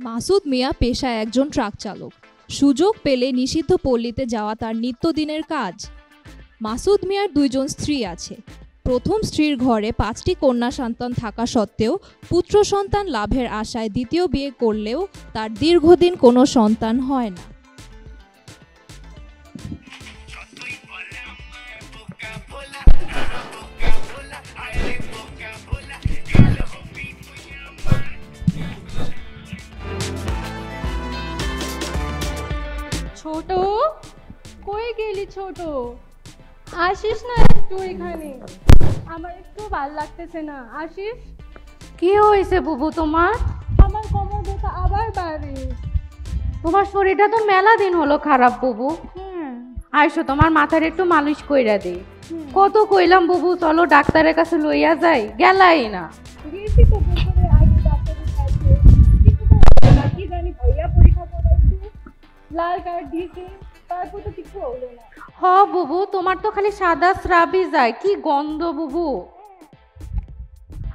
মাসুদ মিয়া পেশায় একজন ট্রাক চালক। সুযোগ পেলে নিষিদ্ধ পল্লীতে যাওয়া তার নিত্যদিনের কাজ। মাসুদ মিয়ার 2 জন স্ত্রী আছে। প্রথম স্ত্রীর ঘরে 5টি কন্যা সন্তান থাকা সত্ত্বেও পুত্র সন্তান লাভের আশায় দ্বিতীয় বিয়ে করলেও তার দীর্ঘদিন কোনো সন্তান হয় না। ছোট, কই গেলি ছোট? আসিস না একটু এখানে, আমার একটু ভাল লাগতেছে না। আসিস। কি হয়েছে বুবু তোমার? আমার কোমর ব্যথা আবার বাড়ে। তোমার শরীরটা তো মেলা দিন হলো খারাপ বুবু। আইসো তোমার মাথার একটু মালিশ কইরা দে। কত কইলাম বুবু চলো ডাক্তারের কাছে লইয়া যাই, গেলাই না। গেছি তো বছরে আগে ডাক্তারের কাছে, কিছু তো কি জানি ভাইয়া পরীক্ষা করাইছে, লাল কার্ড দিয়েছে, তারপর তো কিছু হলো না। হ বুবু তোমার তো খালি সাদা স্রাবই যায়, কি গন্ধ বুবু।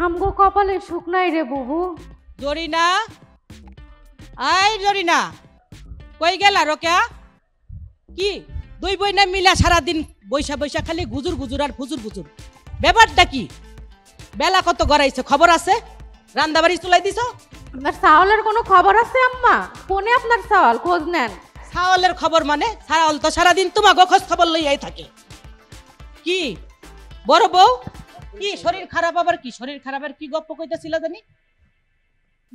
আমগো কপালে সুখ নাই রে বুবু। জরিনা, আই জরিনা, কই গেল রোকেয়া? কি দুই বই না মিলা সারাদিন বৈশা বৈশা খালি গুজুর গুজুর আর ফুজুর ফুজুর, ব্যাপারটা কি? বেলা কত গড়াইছে, খবর আছে? রান্দাবাড়ি চুলাই দিছ? আপনার চাওয়ালের কোনো খবর আছে আম্মা? ফোনে আপনার চাওয়াল খোঁজ নেন। চাওয়ালের খবর মানে? চাওয়াল তো সারাদিন তোমাকে খোঁজ খবর লইয়াই থাকে। কি বড় বউ, কি শরীর খারাপ? আবার কি শরীর খারাপের কি গপ্প কইতাছিল জানি?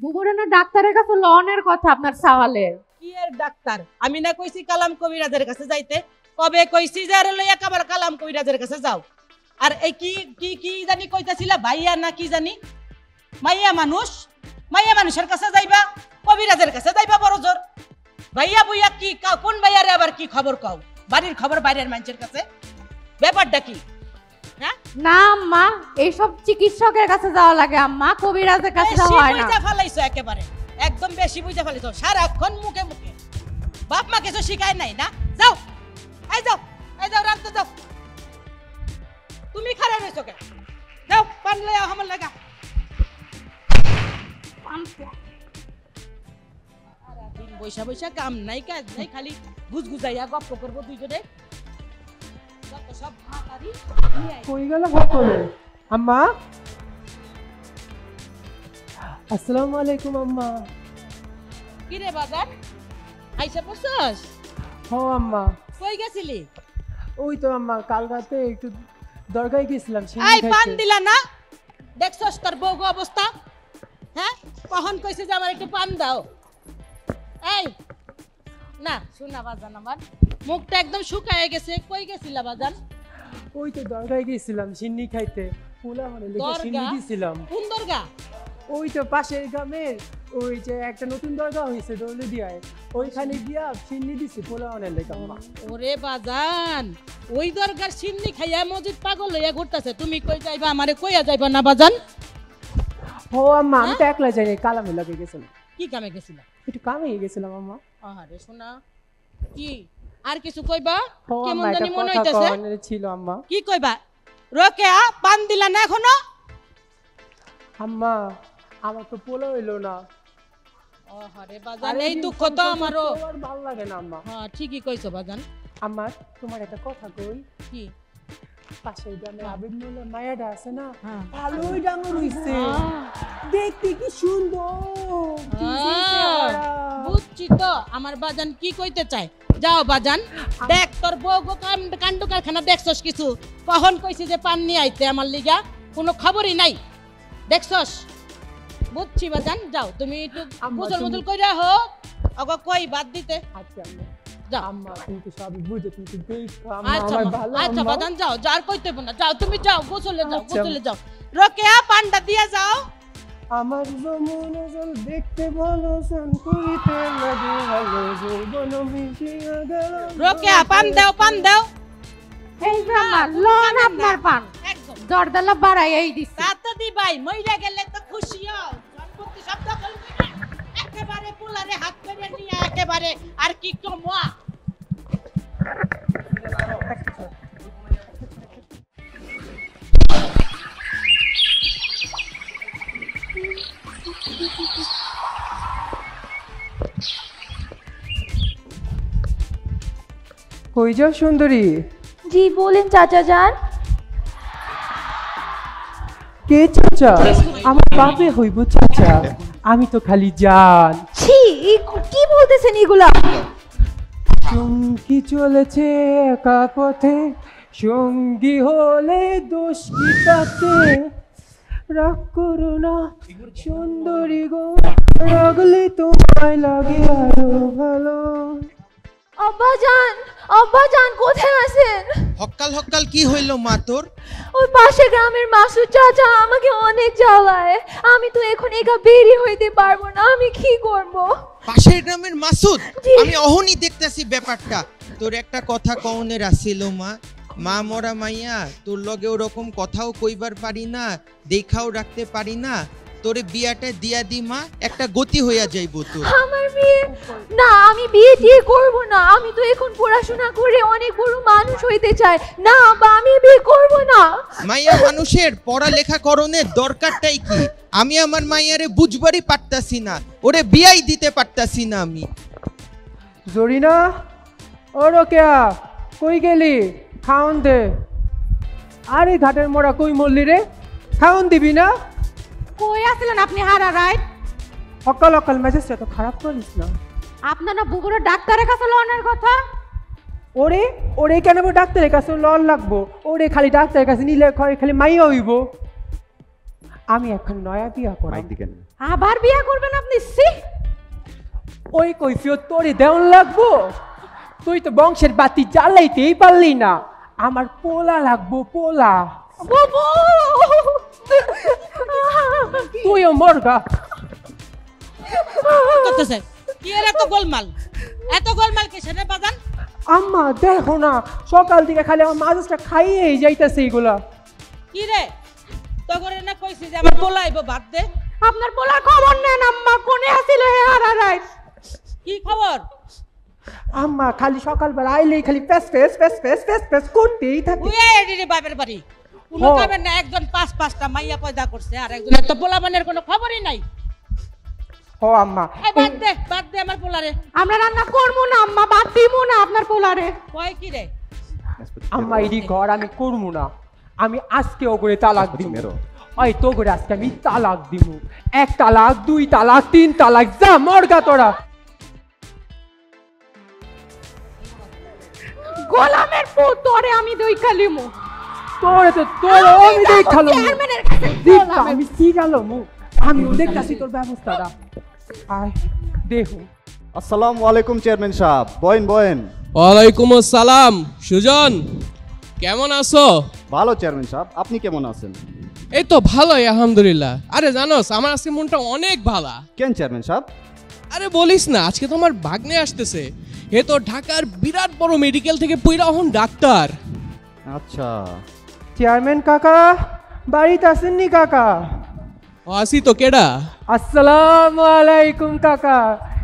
বুবুরে না ডাক্তারের কাছে লনের কথা আপনার চাওয়ালের। কি এর ডাক্তার? আমি না কইছি কালাম কবিরাজের কাছে যাইতে? কবে কইছি যে আরে লইয়া আবার কালাম কবিরাজের কাছে যাও? আর এই কি কি কি জানি কইতাছিলা, ভাইয়া না কি জানি? মাইয়া মানুষের কাছে যাইবা, কবিরাজের কাছে যাইবা বড় জোর। ভাইয়া বইয়া কি কোন ভাইয়ারে আবার কি খবর কও? বাড়ির খবর বাইরের মানুষের কাছে, ব্যাপারটা কি? হ্যাঁ না আম্মা, এইসব চিকিৎসকের কাছে যাওয়া লাগে আম্মা, কবিরাজের কাছে যাওয়া হয় না। বুঝা ফেলাইছো একেবারে, একদম বেশি বুঝা ফেলাইছো। সারাক্ষণ মুখে মুখে বাপ মা কিছু শিখায় নাই না? যাও এই যাও, এই যাও রাখতে যাও। তুমি খারাপ হয়েছো কেন? যাও পান লইয়া আমার লাগা। সারাদিন বৈশা বৈশা কাম নাই কাজ নাই, খালি গুজগুজাইয়া গপ্প করবো দুইজনে। সব কই গেল সকলে? আম্মা, আসসালামু আলাইকুম আম্মা। কি রে বাজার আইসা পড়ছস? হ আম্মা। কই গেছিলি? ওই তো আম্মা, কাল রাতে একটু দরগায় গেছিলাম। এই পান দিলা না? দেখছস তোর বউগো অবস্থা? হ্যাঁ, কখন কইছে যে আমার একটু পান দাও? এই না শোনা বাজান, আমার মুখটা একদম শুকায় গেছে। কই গেছিলা বাজান? ওই তো দরগায় গেছিলাম সিন্নি খাইতে, পোলা মানে লেগে সিন্নি দিছিলাম। কোন দরগা? ওই তো পাশের গ্রামের, ওই যে একটা নতুন দরগা হইছে দৌলদিয়ায়, ওইখানে গিয়া সিন্নি দিছি পোলা মানে লেগে আম্মা। ওরে বাজান, ওই দরগার সিন্নি খাইয়া মজিদ পাগল হইয়া ঘুরতাছে। তুমি কই যাইবা? আমারে কইয়া যাইবা না বাজান? ও আম্মা, আমি তো একলা যাইনি, কালামে লাগে গেছিলাম। কি কামে গেছিলা? একটু কামে গেছিলাম আম্মা। আহারে শোনা, কি আর কিছু কইবা? ও কেমন আম্মা, জানি একটা মনে কথা হইতাছে। কওয়ার ছিল আম্মা। কি কইবা? রোকেয়া, পান দিলা না এখনো? আম্মা, আমার তো পোলা হইলো না। আহারে বাজান, এই দুঃখ তো আমারও। আর ভালো লাগে না আম্মা। হ্যাঁ ঠিকই কইছো বাজান। আম্মা, তোমার একটা কথা কই। কি? পাশের গ্রামে আবিদ মোল্লার মায়াটা আছে না, হ্যাঁ। ভালোই ডাঙর হইছে, দেখতে কি সুন্দর। কি যে চেহারা। বুঝছি তো আমার বাজান কি কইতে চায়। যাও বাজান, দেখ তোর বউ কাণ্ড কারখানা দেখছস কিছু? কখন কইছি যে পান নিয়ে আইতে আমার লিগা? কোনো খবরই নাই, দেখছস? বুঝছি বাজান, যাও তুমি একটু গোসল মোসল কইরা হো, ওগো কই বাদ দিতে। আচ্ছা আম্মা, যাও। আম্মা তুমি তো সবই বুঝে, তুমি তো দেখো আম্মা আচ্ছা আমার ভালো। আচ্ছা আম্মা, বাজান যাও, যার কইতে না, যাও তুমি যাও, গোসলে যাও, আচ্ছা। গোসলে যাও। রোকেয়া, পানটা দিয়ে যাও। আমার যমুনা জল দেখতে ভালো, সান করিতে লাগে ভালো, যৌবন মিশিয়া গেল। রোকেয়া, পান দাও, পান দাও। এই যে আম্মা, লন আপনার পান। একদম জর্দালা বাড়াইয়াই দিছি। তা তো দিবাই, মইরা গেলে তো খুশি হও। সম্পত্তি সব দখল করে একেবারে পোলারে হাত করে নিয়ে একেবারে আর কি কমা। কই যাও সুন্দরী? জি বলেন চাচা যান। কে চাচা? আমার বাপে হইব চাচা, আমি তো খালি জান। ছি কি বলতেছেন এগুলা? চুমকি চলেছে একা পথে, সঙ্গী হলে দোষ কি তাতে? রাগ করো না সুন্দরী গো, রাগলে তোমায় লাগে আরো ভালো। আব্বা যান কোথায় আছেন? হক্কাল হক্কাল কি হইল মা তোর? ওই পাশে গ্রামের মাসুদ চাচা আমাকে অনেক জ্বালায়, আমি তো এখন একা বেরিয়ে হইতে পারবো না, আমি কি করব? পাশের গ্রামের মাসুদ? জি। আমি অহনি দেখতেছি ব্যাপারটা। তোর একটা কথা কওনের আসিল মা, মা মরা মাইয়া তোর লগে ওরকম কথাও কইবার পারি না, দেখাও রাখতে পারি না, তোরে বিয়াটা দিয়া দি মা, একটা গতি হইয়া যাইব তোর। আমার বিয়ে না, আমি বিয়ে টিয়ে করব না, আমি তো এখন পড়াশোনা করে অনেক বড় মানুষ হইতে চাই না আব্বা, আমি বিয়ে করব না। মাইয়া মানুষের পড়ালেখা করণের দরকারটাই কি? আমি আমার মাইয়ারে বুঝবারই পারতাছি না, ওরে বিয়াই দিতে পারতাছি না আমি। জরিনা, ও রোকেয়া, কই গেলি? খাওন দে। আরে ঘাটের মোড়া কই মরলি রে? খাওন দিবি না? কই আছিলেন আপনি হারা রাইট? অকাল অকাল মেজাজটা তো খারাপ করিস না। আপনার না বুগুড়ো ডাক্তারের কাছে লওয়ার কথা? ওরে ওরে কেন ডাক্তারের কাছে লন লাগবো? ওরে খালি ডাক্তারের কাছে নিলে খালি মাইয়া হইব। আমি এখন নয়া বিয়া করাম। আবার বিয়া করবেন আপনি? সি ওই কইছি তোরে দেওয়ান লাগবো? তুই তো বংশের বাতি জ্বালাইতেই পারলি না, আমার পোলা লাগবো, পোলা। বাবু তুইও মরগা। করতেছে কি এর এত গোলমাল? এত গোলমাল কিসের রে বাজান? আম্মা দেখো না, সকাল থেকে খালি আমার মাঝটা খাইয়েই যাইতেছে এগুলা। কি রে তগরে না কইছি যে আমার পোলা আইবো, ভাত দে। আপনার পোলার খবর নেন আম্মা, কোনে আছিল হে হারা রাইট? কি খবর? আম্মা খালি সকালবেলা আইলেই খালি প্যাস প্যাস প্যাস প্যাস প্যাস প্যাস করতেই থাকে। উই এডিরে বাপের বাড়ি কোনো ও। কামের না, একজন পাঁচটা মাইয়া পয়দা করছে আর একজনের তো পোলা বানের কোনো খবরই নাই। ও আম্মা এই বাদ দে আমার পোলারে। আমরা রান্না করবো না আম্মা, বাদ দিবো না আপনার পোলারে। কয় কি রে? আম্মা এডি ঘর আমি করবো না, আমি আজকে ওগরে তালাক দিব। ওই তো করে আজকে আমি তালাক দিব। 1 তালাক 2 তালাক 3 তালাক, যা মরগা তোরা। গোলামের পুত তোরে আমি দই খালিমু। তোরে তো তোর আমি দেখালো, চেয়ারম্যানের কাছে আমি সিগালো মু, আমি দেখতাছি তোর ব্যবস্থাটা। আয় দেখো। আসসালামু আলাইকুম চেয়ারম্যান সাহেব, বয়েন। ওয়ালাইকুম আসসালাম। সুজন, কেমন আছো? ভালো চেয়ারম্যান সাহেব, আপনি কেমন আছেন? এই তো ভালোই আলহামদুলিল্লাহ। আরে জানোস আমার আজকে মনটা অনেক ভালো। কেন চেয়ারম্যান সাহেব? আরে বলিস না, আজকে তো আমার ভাগ্নে আসতেছে। এ তো ঢাকার বিরাট বড় মেডিকেল থেকে পইরা হন ডাক্তার। আচ্ছা চেয়ারম্যান কাকা বাড়িতে আসেননি কাকা? ও আসি তো, কেডা? আসসালামু আলাইকুম কাকা,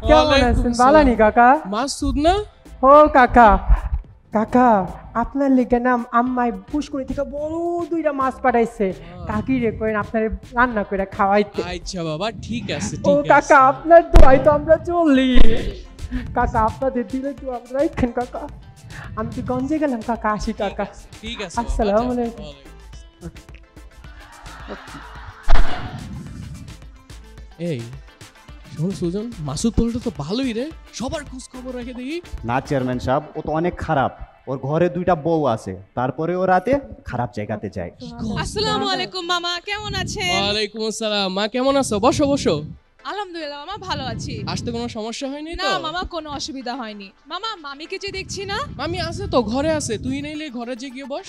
কেমন আছেন? বালানি কাকা? মাসুদ না? ও কাকা, কাকা আপনার লেগে নাম আম্মাই পুষ্করি থেকে বড় 2টা মাছ পাঠাইছে, কাকি রে কইন আপনারে রান্না করে খাওয়াইতে। আচ্ছা বাবা, ঠিক আছে ও ঠিক আছে। কাকা আপনার দোয়াই তো আমরা চলি। কাকা আপনাদের দিলে তো আমরা রাখেন কাকা। আমি তো গঞ্জে গেলাম কাকা, আসি কাকা। ঠিক আছে। আসসালামু আলাইকুম। এই শোন সুজন, মাসুদ পোলাটা তো ভালোই রে, সবার খোঁজ খবর রাখে দেখি। না চেয়ারম্যান সাহেব, ও তো অনেক খারাপ। ওর ঘরে 2টা বউ আছে, তারপরে ও রাতে খারাপ জায়গাতে যায়। আসসালামু আলাইকুম মামা, কেমন আছেন? ওয়ালাইকুম আসসালাম। মা কেমন আছো? বসো বসো। আলহামদুলিল্লাহ মামা, ভালো আছি। আসতে কোনো সমস্যা হয়নি না তো? মামা, কোনো অসুবিধা হয়নি। মামা মামিকে যে দেখছি না। মামি আছে তো, ঘরে আছে। তুই নাইলে ঘরে যে গিয়ে বস।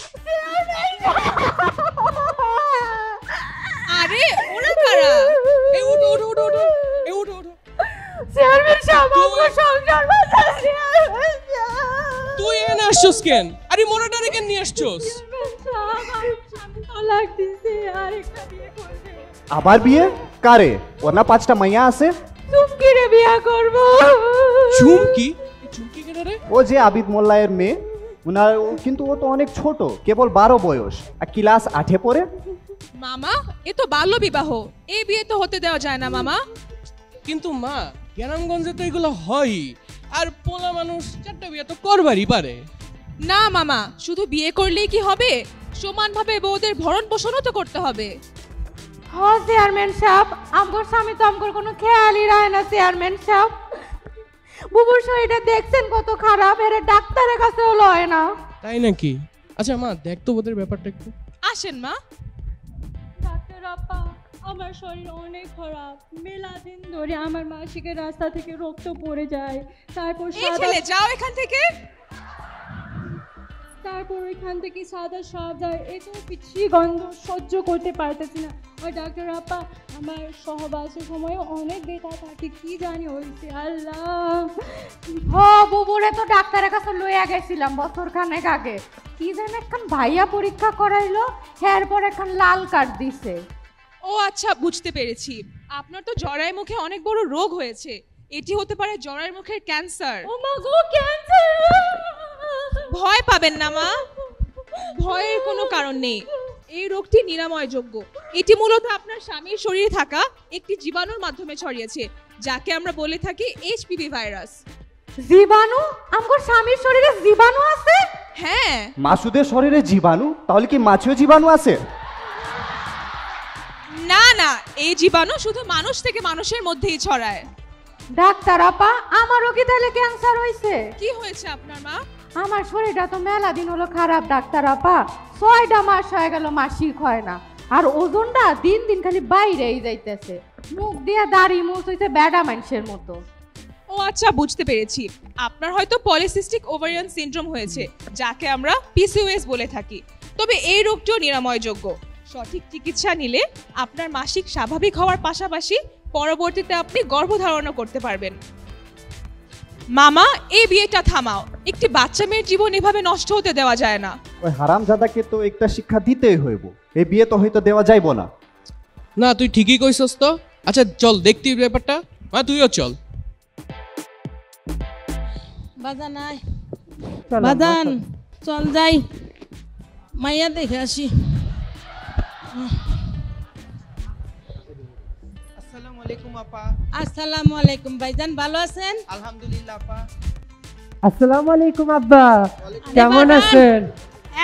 আরে ওরা কারা? এই ওঠো ওঠো ওঠো ওঠো, এই ওঠো ওঠো। চেয়ারম্যান সাহেব আমরা সংসার বাঁচাচ্ছি। তুই এনে আসছস কেন? আরে মোরাটারে কেন নিয়ে আসছস? তালাক দিছে, আরেকটা বিয়ে করবে। আবার বিয়ে? কারে? ওর না 5টা মাইয়া আছে। চুমকি রে বিয়ে করব। চুমকি? এই চুমকি কেন রে? ও যে আবিদ মোল্লায়ের মেয়ে, কিন্তু ও তো অনেক ছোট, কেবল 12 বয়স, আর ক্লাস 8-এ পড়ে। মামা এ তো বাল্য বিবাহ, এই বিয়ে তো হতে দেওয়া যায় না মামা। কিন্তু মা, গ্রামগঞ্জে তো এগুলো হয়, আর পোলা মানুষ 4টা বিয়ে তো করবারই পারে। না মামা, শুধু বিয়ে করলেই কি হবে? সমানভাবে বউদের ভরণ পোষণও তো করতে হবে। হ্যাঁ চেয়ারম্যান সাহেব, আমগর স্বামী তো আমগর কোনো খেয়ালই রাখে না চেয়ারম্যান সাহেব। বুবুর শরীরটা দেখছেন কত খারাপ, এর ডাক্তারের কাছে হলো হয় না। তাই নাকি? আচ্ছা মা, দেখ তো ওদের ব্যাপারটা একটু। আসেন মা। ডাক্তার আপা, আমার শরীর অনেক খারাপ। মেলা দিন ধরে আমার মাসিকের রাস্তা থেকে রক্ত পড়ে যায়, তারপর এই ছেলে যাও এখান থেকে। তারপর ওইখান থেকে সাদা সাপ যায়, এত পিচ্ছি গন্ধ সহ্য করতে পারতেছি না। আর ডাক্তার আপা, আমার সহবাসের সময় অনেক ব্যথা থাকে, কি জানি হয়েছে আল্লাহ। বুবুরে তো ডাক্তারের কাছে লইয়া গেছিলাম বছর খানেক আগে। কি যেন এখন ভাইয়া পরীক্ষা করাইলো, এরপর এখন লাল কার্ড দিছে। ও আচ্ছা, বুঝতে পেরেছি। আপনার তো জরায়ু মুখে অনেক বড় রোগ হয়েছে। এটি হতে পারে জরায়ু মুখের ক্যান্সার। ও মা গো, ক্যান্সার! ভয় পাবেন না মা, ভয়ের কোনো কারণ নেই। এই রোগটি নিরাময়যোগ্য। এটি মূলত আপনার স্বামীর শরীরে থাকা একটি জীবাণুর মাধ্যমে ছড়িয়েছে, যাকে আমরা বলে থাকি এইচপিভি ভাইরাস। জীবাণু? আমগর স্বামীর শরীরে জীবাণু আছে? হ্যাঁ। মাসুদের শরীরে জীবাণু? তাহলে কি মাছেও জীবাণু আছে? না না, এই জীবাণু শুধু মানুষ থেকে মানুষের মধ্যেই ছড়ায়। ডাক্তার আপা, আমারও কি তাহলে ক্যান্সার হয়েছে? কি হয়েছে আপনার মা? আমার শরীরটা তো মেলা দিন হলো খারাপ ডাক্তার আপা। 6টা মাস হয়ে গেল মাসিক হয় না, আর ওজনটা দিন দিন খালি বাইরেই যাইতেছে। মুখ দিয়ে দাড়ি মুছ হইছে বেডা মানুষের মতো। ও আচ্ছা, বুঝতে পেরেছি। আপনার হয়তো পলিসিস্টিক ওভারিয়ান সিনড্রোম হয়েছে, যাকে আমরা পিসিওএস বলে থাকি। তবে এই রোগটিও নিরাময়যোগ্য। সঠিক চিকিৎসা নিলে আপনার মাসিক স্বাভাবিক হওয়ার পাশাপাশি পরবর্তীতে আপনি গর্ভধারণও করতে পারবেন। মামা, এই বিয়েটা থামাও। একটি বাচ্চা মেয়ের জীবন এভাবে নষ্ট হতে দেওয়া যায় না। ওই হারামজাদাকে তো একটা শিক্ষা দিতেই হইব। এই বিয়ে তো হয়তো দেওয়া যাইব না। না, তুই ঠিকই কইছস তো। আচ্ছা চল দেখতে ব্যাপারটা। মা তুইও চল। বাজান আয়, বাজান চল যাই, মাইয়া দেখে আসি। আসসালামু আলাইকুম আপা। আসসালামু আলাইকুম ভাইজান, ভালো আছেন? আলহামদুলিল্লাহ আপা। আসসালামু আলাইকুম আব্বা, কেমন আছেন?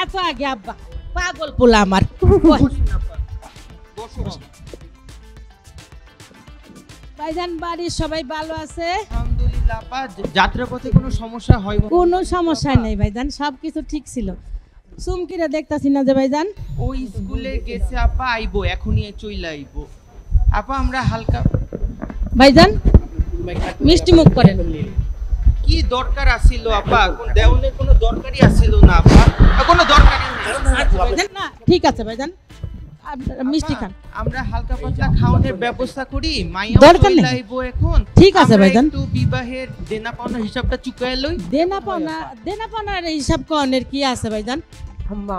এত আগে আব্বা, পাগল পোলা আমার। ভাইজান, বাড়ির সবাই ভালো আছে? আলহামদুলিল্লাহ আপা। যাত্রা পথে কোনো সমস্যা হয়? কোনো সমস্যা নেই ভাইজান, সবকিছু ঠিক ছিল। সুমকিরা দেখতাছি না যে ভাইজান? ওই স্কুলে গেছে আপা, আইবো এখনই, চইলা আইবো আপা। আমরা হালকা ভাইজান মিষ্টি মুখ করেন। কি দরকার আছিল আপা? কোন দেওয়ালের কোনো দরকারই আছিল না আপা, কোনো দরকারই নেই। না ঠিক আছে ভাইজান, আপনারা মিষ্টি খান। আমরা হালকা পাতলা খাওয়ানোর ব্যবস্থা করি। মাইয়া দরকার নেই। লাইবো এখন। ঠিক আছে ভাইজান। একটু বিবাহের দেনা পাওনা হিসাবটা চুকায় লই। দেনা পাওনার হিসাব কনের কি আছে ভাইজান? আম্মা,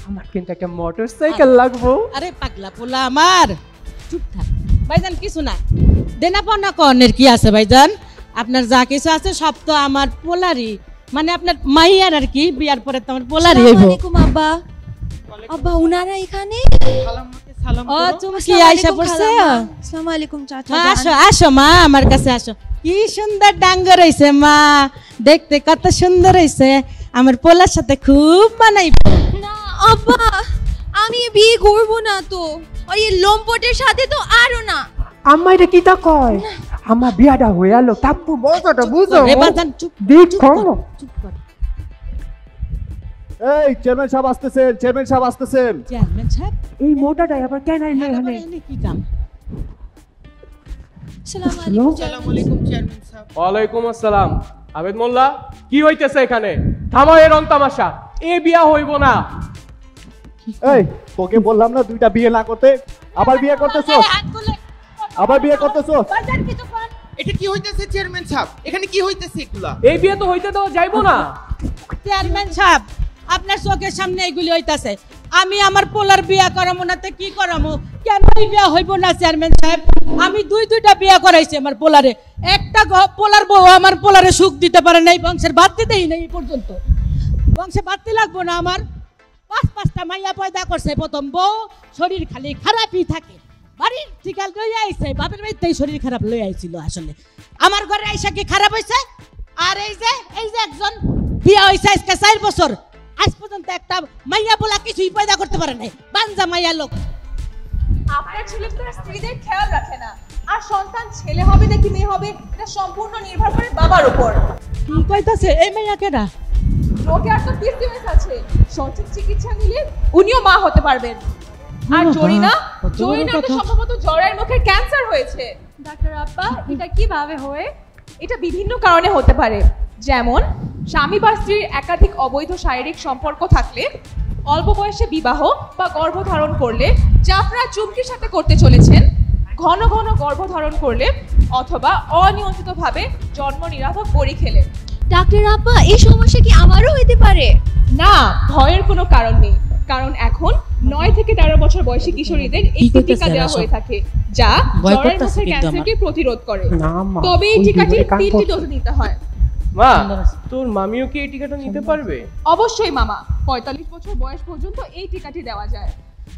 আমার কিন্তু একটা মোটরসাইকেল লাগবো। আরে পাগলা পোলা আমার, চুপ থাক ভাইজান, কিছু না। দেনা পাওনা কনের কি আছে ভাইজান? আপনার যা কিছু আছে সব তো আমার পোলারই, মানে আপনার মাইয়ার আর কি। বিয়ার পরে তো আমার পোলারই হইব। আব্বা, আব্বা উনারা এখানে? সালাম ও তুমি কি আইসা পড়ছে? আসসালামু আলাইকুম চাচা। আসো আসো মা, আমার কাছে আসো। কি সুন্দর ডাঙ্গর হইছে মা, দেখতে কত সুন্দর হইছে। আমার পোলার সাথে খুব মানাইব। না আব্বা, আমি বিয়ে করব না তো। ওই লম্পটের সাথে তো আরো না। আম্মা এটা কি তা কয়? আমার বিয়াটা হয়ে গেল, তাপ্পু মজাটা বুঝো। এবার জান চুপ দেখো চুপ কর। এই চেয়ারম্যান সাহেব আসতেছেন, চেয়ারম্যান সাহেব আসতেছেন। চেয়ারম্যান সাহেব, এই মোটাটাই আবার কেন আইলো এখানে? কি কাম? আসসালামু আলাইকুম। আসসালামু আলাইকুম চেয়ারম্যান সাহেব। ওয়ালাইকুম আসসালাম। আবেদ মোল্লা, কি হইতেছে এখানে? থামো এই রং তামাশা, এ বিয়া হইব না। এই তোকে বললাম না দুইটা বিয়ে না করতে, আবার বিয়ে করতেছো, আবার বিয়ে করতেছো। এটা কি হইতেছে চেয়ারম্যান সাহেব? এখানে কি হইতেছে এগুলা? এই বিয়ে তো হইতে দেওয়া যাইবো না। চেয়ারম্যান সাহেব, আপনার চোখের সামনে এগুলি হইতাছে। আমি আমার পোলার বিয়া করামো না তো কি করামো? কেন এই বিয়া হইব না চেয়ারম্যান সাহেব? আমি দুইটা বিয়া করাইছি আমার পোলারে। একটা পোলার বউ আমার পোলারে সুখ দিতে পারে নাই, বংশের বাড়তে দেই নাই এই পর্যন্ত। বংশে বাড়তে লাগবো না আমার? 5-5টা মাইয়া পয়দা করছে। প্রথম বউ শরীর খালি খারাপই থাকে, বাড়ির ঠিকাল লই আইছে, বাপের বাড়িতেই শরীর খারাপ লই আইছিল। আসলে আমার ঘরে আইসা কি খারাপ হইছে? আর এই যে একজন বিয়া হইছে আজকে 4 বছর, আজ পর্যন্ত একটা মাইয়া বলা কিছুই পয়দা করতে পারে নাই, বানজা মাইয়া লোক। আপনার ছেলে তার স্ত্রীদের খেয়াল রাখে না, আর সন্তান ছেলে হবে নাকি মেয়ে হবে এটা সম্পূর্ণ নির্ভর করে বাবার উপর। কি কইতাছে এই মাইয়া কেডা? রোগে আর তো PCOS আছে, সঠিক চিকিৎসা নিলে উনিও মা হতে পারবেন। আর জরিনা তো সম্ভবত জরায়ুর মুখের ক্যান্সার হয়েছে। ডাক্তার আপা এটা কিভাবে হয়? এটা বিভিন্ন কারণে হতে পারে, যেমন স্বামী বা স্ত্রীর একাধিক অবৈধ শারীরিক সম্পর্ক থাকলে, অল্প বয়সে বিবাহ বা গর্ভধারণ করলে, যা আপনারা চুমকির সাথে করতে চলেছেন, ঘন ঘন গর্ভধারণ করলে, অথবা অনিয়ন্ত্রিতভাবে জন্ম নিরাপদ বড়ি খেলে। ডাক্তার আপা এই সমস্যা কি আমারও হতে পারে? না, ভয়ের কোনো কারণ নেই, কারণ এখন 9 থেকে 13 বছর বয়সী কিশোরীদের এই টিকা দেওয়া হয়ে থাকে, যা জরায়ুর মুখের ক্যান্সারকে প্রতিরোধ করে। তবে এই টিকাটি 3টি ডোজ নিতে হয়। মা, তোর মামিও কি এই টিকাটা নিতে পারবে? অবশ্যই মামা, 45 বছর বয়স পর্যন্ত এই টিকাটি দেওয়া যায়।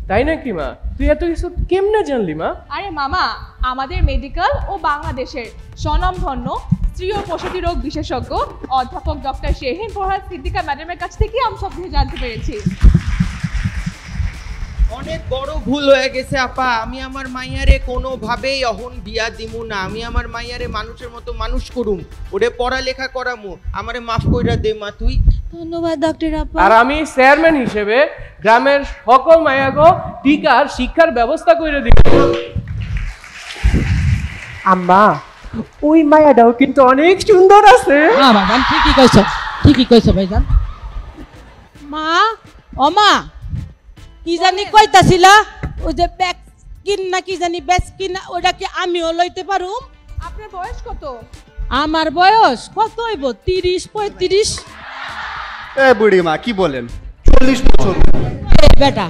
তাই নাকি মা? তুই এত কিছু কেমনে জানলি মা? আরে মামা, আমাদের মেডিকেল ও বাংলাদেশের স্বনামধন্য স্ত্রী ও প্রসূতি রোগ বিশেষজ্ঞ অধ্যাপক ডক্টর শেরহিন ফরহাদ সিদ্দিকা ম্যাডামের কাছ থেকে আমি সব কিছু জানতে পেরেছি। অনেক বড় ভুল হয়ে গেছে আপা, আমি আমার মাইয়ারে কোনোভাবেই অহন বিয়া দিমু না। আমি আমার মাইয়ারে মানুষের মতো মানুষ করুম, ওরে পড়ালেখা করামু, আমারে মাফ কইরা দে মা তুই। ধন্যবাদ ডাক্তার আপা। আর আমি চেয়ারম্যান হিসেবে গ্রামের সকল মায়াগো টিকার শিক্ষার ব্যবস্থা করে দিব। আম্মা ওই মায়াটাও কিন্তু অনেক সুন্দর আছে। হ্যাঁ বাবান, ঠিকই কইছো ভাইজান। মা, ও মা, কি জানি কইতাছিলা? ওই যে ব্যাকস্কিন না কি জানি, ব্যাকস্কিন, ওটা কি আমিও লইতে পারুম? আপনার বয়স কত? আমার বয়স কত হইব? 30-35। এ বুড়ি মা কি বলেন, 40 বছর। এই বেটা,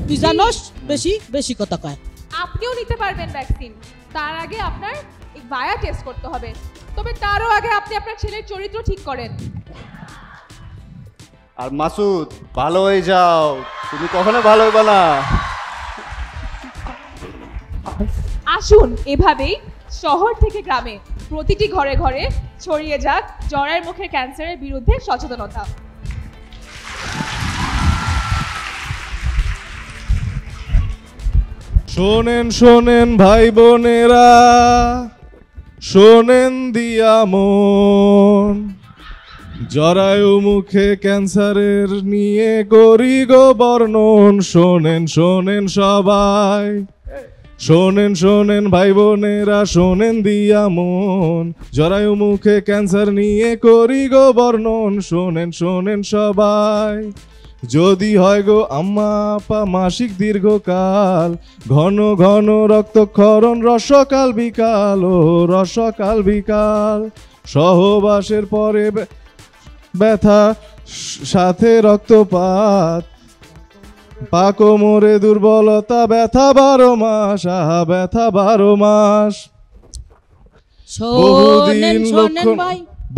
তুই জানোস বেশি বেশি কথা কয়। আপনিও নিতে পারবেন ভ্যাকসিন, তার আগে আপনার ভায়া টেস্ট করতে হবে। তবে তারও আগে আপনি আপনার ছেলের চরিত্র ঠিক করেন। আর মাসুদ ভালো হয়ে যাও, তুমি কখনো ভালো হইবা না। আসুন এভাবেই শহর থেকে গ্রামে প্রতিটি ঘরে ঘরে ছড়িয়ে যাক জরায়ুর মুখের ক্যান্সারের বিরুদ্ধে সচেতনতা। শোনেন শোনেন ভাই বোনেরা, শোনেন দিয়া মন, জরায়ু মুখে ক্যান্সারের নিয়ে করি গো বর্ণন। শোনেন শোনেন সবাই, শোনেন শোনেন ভাই বোনেরা, শোনেন দিয়া মন, জরায়ু মুখে ক্যান্সার নিয়ে করি গো বর্ণন। শোনেন শোনেন সবাই, যদি হয় গো আম্মা আপা মাসিক দীর্ঘকাল, ঘন ঘন রক্তক্ষরণ রসকাল বিকাল, ও রসকাল বিকাল, সহবাসের পরে ব্যথা সাথে রক্তপাত, পা কোমরে দুর্বলতা, ব্যথা 12 মাস, আহা ব্যথা 12 মাস,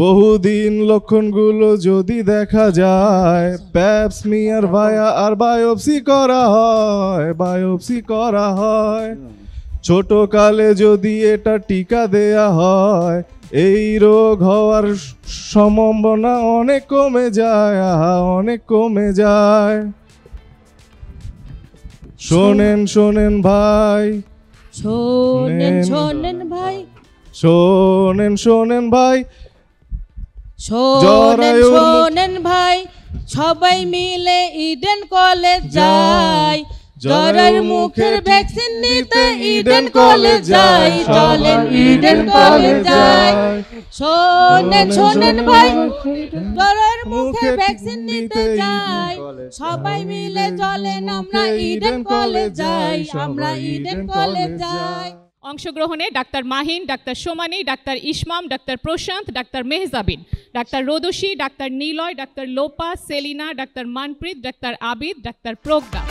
বহুদিন লক্ষণগুলো যদি দেখা যায়, প্যাপসমিয়ার ভায়া আর বায়োপসি করা হয়, বায়োপসি করা হয়। ছোট কালে যদি এটা টিকা দেয়া হয়, এই রোগ হওয়ার সম্ভাবনা অনেক কমে যায়, আহা অনেক কমে যায়। শোনেন শোনেন ভাই, শোনেন শোনেন ভাই, শোনেন শোনেন ভাই, শোনেন শোনেন ভাই, সবাই মিলে ইডেন কলেজ যাই, জরায়ুর মুখের ভ্যাকসিন নিতে ইডেন কলেজ যাই, চলেন ইডেন কলেজ যাই। শোনেন শোনেন ভাই, জরায়ুর মুখের ভ্যাকসিন নিতে যাই, সবাই মিলে চলেন আমরা ইডেন কলেজ যাই, আমরা ইডেন কলেজ যাই। অংশগ্রহণে doctor Mahin, doctor Somani, doctor Ismam, doctor Prashant, doctor Mehjabin, doctor Rodoshi, doctor Niloy, doctor Lopa, Selina, doctor Manpreet, doctor Abid, doctor প্রজ্ঞা।